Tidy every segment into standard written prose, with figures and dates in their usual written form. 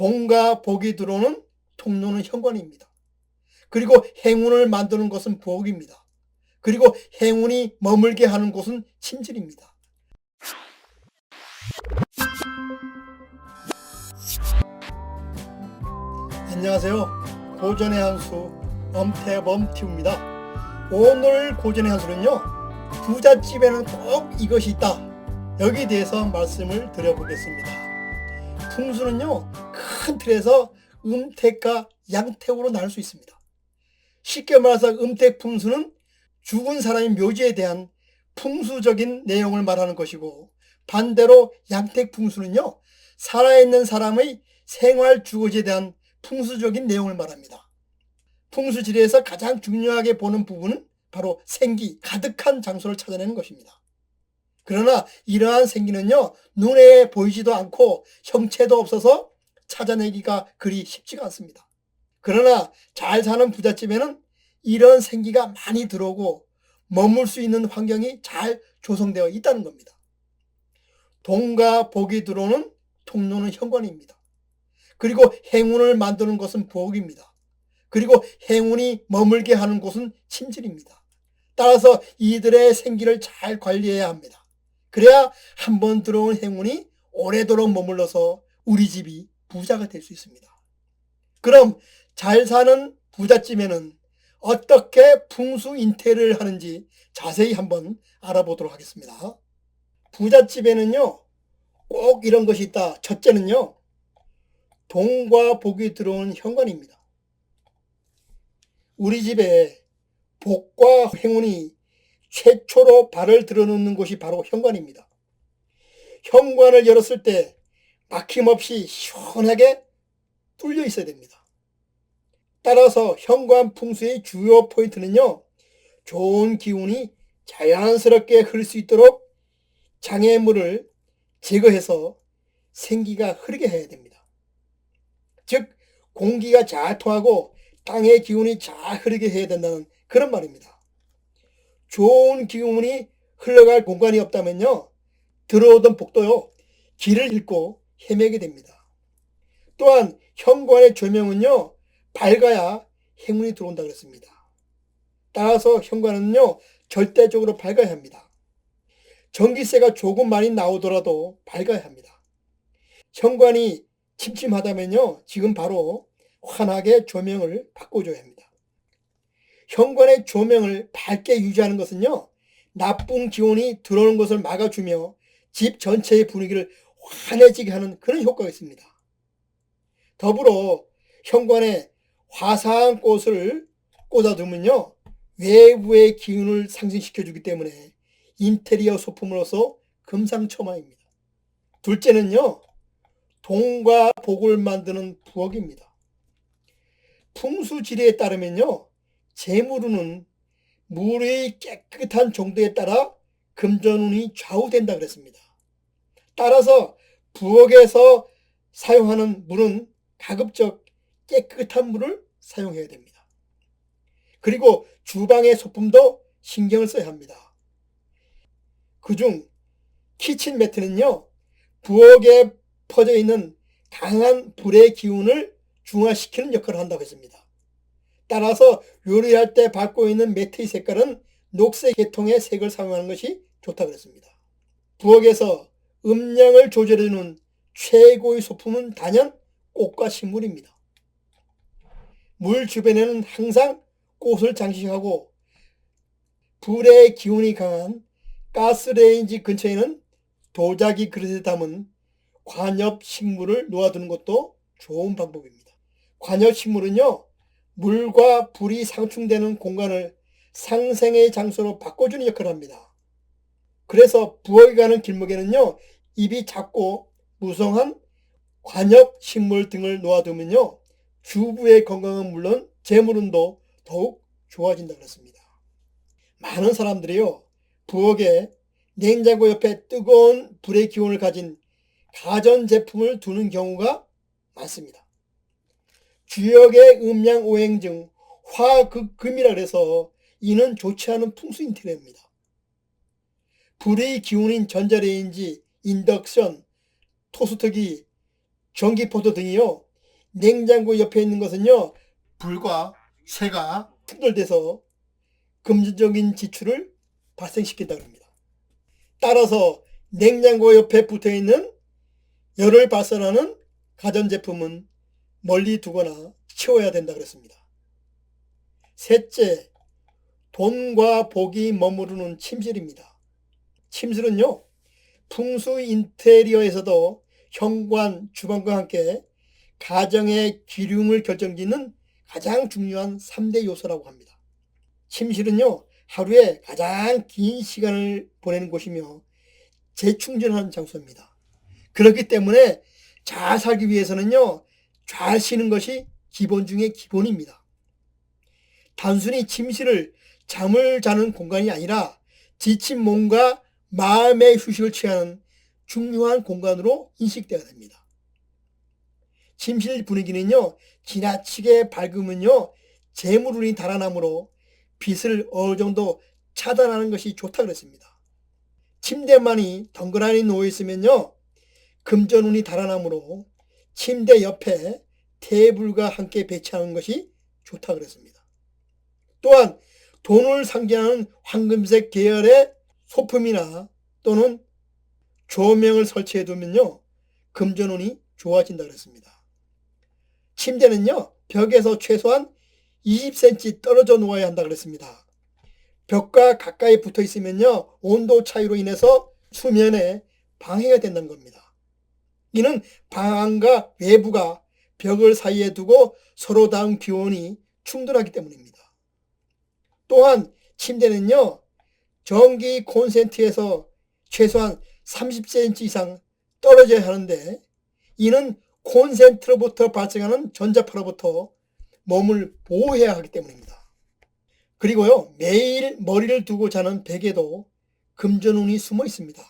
돈과 복이 들어오는 통로는 현관입니다. 그리고 행운을 만드는 것은 부엌입니다. 그리고 행운이 머물게 하는 곳은 침실입니다. 안녕하세요. 고전의 한수 엄태범TV입니다. 오늘 고전의 한수는요, 부잣집에는 꼭 이것이 있다, 여기에 대해서 말씀을 드려보겠습니다. 풍수는요, 큰 틀에서 음택과 양택으로 나눌 수 있습니다. 쉽게 말해서 음택 풍수는 죽은 사람의 묘지에 대한 풍수적인 내용을 말하는 것이고, 반대로 양택 풍수는요, 살아있는 사람의 생활 주거지에 대한 풍수적인 내용을 말합니다. 풍수지리에서 가장 중요하게 보는 부분은 바로 생기, 가득한 장소를 찾아내는 것입니다. 그러나 이러한 생기는요, 눈에 보이지도 않고 형체도 없어서 찾아내기가 그리 쉽지가 않습니다. 그러나 잘 사는 부잣집에는 이런 생기가 많이 들어오고 머물 수 있는 환경이 잘 조성되어 있다는 겁니다. 돈과 복이 들어오는 통로는 현관입니다. 그리고 행운을 만드는 것은 부엌입니다. 그리고 행운이 머물게 하는 곳은 침실입니다. 따라서 이들의 생기를 잘 관리해야 합니다. 그래야 한번 들어온 행운이 오래도록 머물러서 우리 집이 부자가 될 수 있습니다. 그럼 잘 사는 부잣집에는 어떻게 풍수 인테리어를 하는지 자세히 한번 알아보도록 하겠습니다. 부잣집에는요, 꼭 이런 것이 있다. 첫째는요, 돈과 복이 들어오는 현관입니다. 우리 집에 복과 행운이 최초로 발을 들어놓는 곳이 바로 현관입니다. 현관을 열었을 때 막힘없이 시원하게 뚫려 있어야 됩니다. 따라서 현관 풍수의 주요 포인트는요, 좋은 기운이 자연스럽게 흐를 수 있도록 장애물을 제거해서 생기가 흐르게 해야 됩니다. 즉, 공기가 잘 통하고 땅의 기운이 잘 흐르게 해야 된다는 그런 말입니다. 좋은 기운이 흘러갈 공간이 없다면요, 들어오던 복도요, 길을 잃고 헤매게 됩니다. 또한 현관의 조명은요, 밝아야 행운이 들어온다고 그랬습니다. 따라서 현관은요, 절대적으로 밝아야 합니다. 전기세가 조금 많이 나오더라도 밝아야 합니다. 현관이 침침하다면요, 지금 바로 환하게 조명을 바꿔줘야 합니다. 현관의 조명을 밝게 유지하는 것은요, 나쁜 기운이 들어오는 것을 막아주며 집 전체의 분위기를 환해지게 하는 그런 효과가 있습니다. 더불어 현관에 화사한 꽃을 꽂아두면요, 외부의 기운을 상승시켜주기 때문에 인테리어 소품으로서 금상첨화입니다. 둘째는요, 돈과 복을 만드는 부엌입니다. 풍수지리에 따르면요, 재물운은 물의 깨끗한 정도에 따라 금전운이 좌우된다 그랬습니다. 따라서 부엌에서 사용하는 물은 가급적 깨끗한 물을 사용해야 됩니다. 그리고 주방의 소품도 신경을 써야 합니다. 그중 키친 매트는요, 부엌에 퍼져 있는 강한 불의 기운을 중화시키는 역할을 한다고 했습니다. 따라서 요리할 때 받고 있는 매트의 색깔은 녹색 계통의 색을 사용하는 것이 좋다고 그랬습니다. 부엌에서 음량을 조절해주는 최고의 소품은 단연 꽃과 식물입니다. 물 주변에는 항상 꽃을 장식하고, 불의 기운이 강한 가스레인지 근처에는 도자기 그릇에 담은 관엽식물을 놓아두는 것도 좋은 방법입니다. 관엽식물은요, 물과 불이 상충되는 공간을 상생의 장소로 바꿔주는 역할을 합니다. 그래서 부엌에 가는 길목에는요, 잎이 작고 무성한 관엽식물 등을 놓아두면요, 주부의 건강은 물론 재물운도 더욱 좋아진다고 했습니다. 많은 사람들이요, 부엌에 냉장고 옆에 뜨거운 불의 기운을 가진 가전제품을 두는 경우가 많습니다. 주역의 음양 오행중 화극금이라 해서 이는 좋지 않은 풍수 인테리어입니다. 불의 기운인 전자레인지, 인덕션, 토스터기, 전기포트 등이요, 냉장고 옆에 있는 것은요, 불과 새가 충돌돼서 금전적인 지출을 발생시킨다고 합니다. 따라서 냉장고 옆에 붙어있는 열을 발산하는 가전제품은 멀리 두거나 치워야 된다고 그랬습니다. 셋째, 돈과 복이 머무르는 침실입니다. 침실은요, 풍수 인테리어에서도 현관, 주방과 함께 가정의 기륭을 결정짓는 가장 중요한 3대 요소라고 합니다. 침실은요, 하루에 가장 긴 시간을 보내는 곳이며 재충전하는 장소입니다. 그렇기 때문에 잘 살기 위해서는요, 잘 쉬는 것이 기본 중에 기본입니다. 단순히 침실을 잠을 자는 공간이 아니라 지친 몸과 마음의 휴식을 취하는 중요한 공간으로 인식되어야 됩니다. 침실 분위기는요, 지나치게 밝으면요, 재물운이 달아나므로 빛을 어느 정도 차단하는 것이 좋다고 그랬습니다. 침대만이 덩그러니 놓여 있으면요, 금전운이 달아나므로 침대 옆에 테이블과 함께 배치하는 것이 좋다고 그랬습니다. 또한 돈을 상징하는 황금색 계열의 소품이나 또는 조명을 설치해 두면요, 금전운이 좋아진다고 그랬습니다. 침대는요, 벽에서 최소한 20cm 떨어져 놓아야 한다고 그랬습니다. 벽과 가까이 붙어 있으면요, 온도 차이로 인해서 수면에 방해가 된다는 겁니다. 이는 방 안과 외부가 벽을 사이에 두고 서로 다른 기온이 충돌하기 때문입니다. 또한 침대는요, 전기 콘센트에서 최소한 30cm 이상 떨어져야 하는데, 이는 콘센트로부터 발생하는 전자파로부터 몸을 보호해야 하기 때문입니다. 그리고요, 매일 머리를 두고 자는 베개도 금전운이 숨어 있습니다.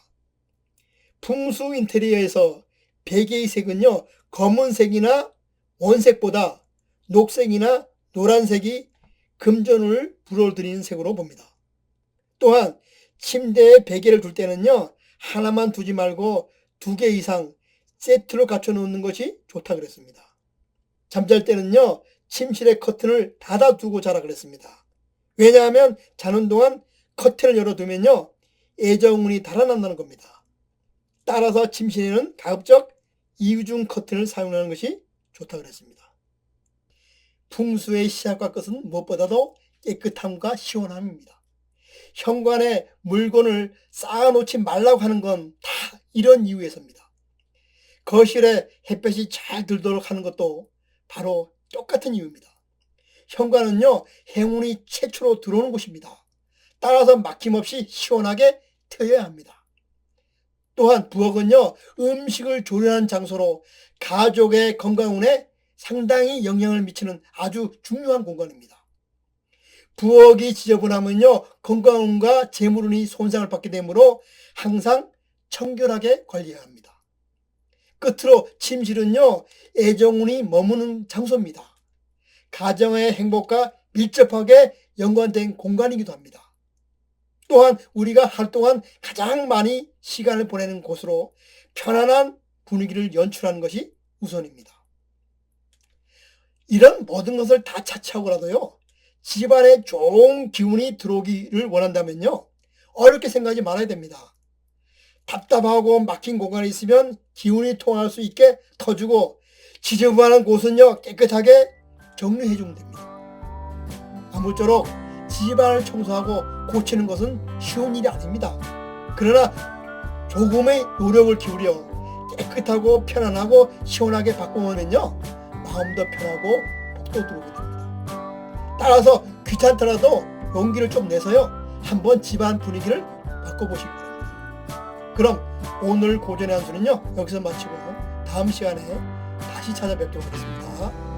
풍수 인테리어에서 베개의 색은요, 검은색이나 원색보다 녹색이나 노란색이 금전운을 불어들이는 색으로 봅니다. 또한 침대에 베개를 둘 때는요, 하나만 두지 말고 2개 이상 세트로 갖춰 놓는 것이 좋다고 그랬습니다. 잠잘 때는요, 침실의 커튼을 닫아두고 자라 그랬습니다. 왜냐하면 자는 동안 커튼을 열어두면요, 애정운이 달아난다는 겁니다. 따라서 침실에는 가급적 이중 커튼을 사용하는 것이 좋다고 그랬습니다. 풍수의 시작과 끝은 무엇보다도 깨끗함과 시원함입니다. 현관에 물건을 쌓아놓지 말라고 하는 건 다 이런 이유에서입니다. 거실에 햇볕이 잘 들도록 하는 것도 바로 똑같은 이유입니다. 현관은요, 행운이 최초로 들어오는 곳입니다. 따라서 막힘없이 시원하게 트여야 합니다. 또한 부엌은요, 음식을 조리하는 장소로 가족의 건강운에 상당히 영향을 미치는 아주 중요한 공간입니다. 부엌이 지저분하면요, 건강운과 재물운이 손상을 받게 되므로 항상 청결하게 관리해야 합니다. 끝으로 침실은요, 애정운이 머무는 장소입니다. 가정의 행복과 밀접하게 연관된 공간이기도 합니다. 또한 우리가 하루 동안 가장 많이 시간을 보내는 곳으로 편안한 분위기를 연출하는 것이 우선입니다. 이런 모든 것을 다 차치하고라도요, 집안에 좋은 기운이 들어오기를 원한다면요, 어렵게 생각하지 말아야 됩니다. 답답하고 막힌 공간에 있으면 기운이 통할 수 있게 터주고, 지저분한 곳은요, 깨끗하게 정리해 주면 됩니다. 아무쪼록 집안을 청소하고 고치는 것은 쉬운 일이 아닙니다. 그러나 조금의 노력을 기울여 깨끗하고 편안하고 시원하게 바꾸면요, 마음도 편하고 복도 들어오게 됩니다. 따라서 귀찮더라도 용기를 좀 내서요, 한번 집안 분위기를 바꿔보시기 바랍니다. 그럼 오늘 고전의 한 수는요, 여기서 마치고 다음 시간에 다시 찾아뵙도록 하겠습니다.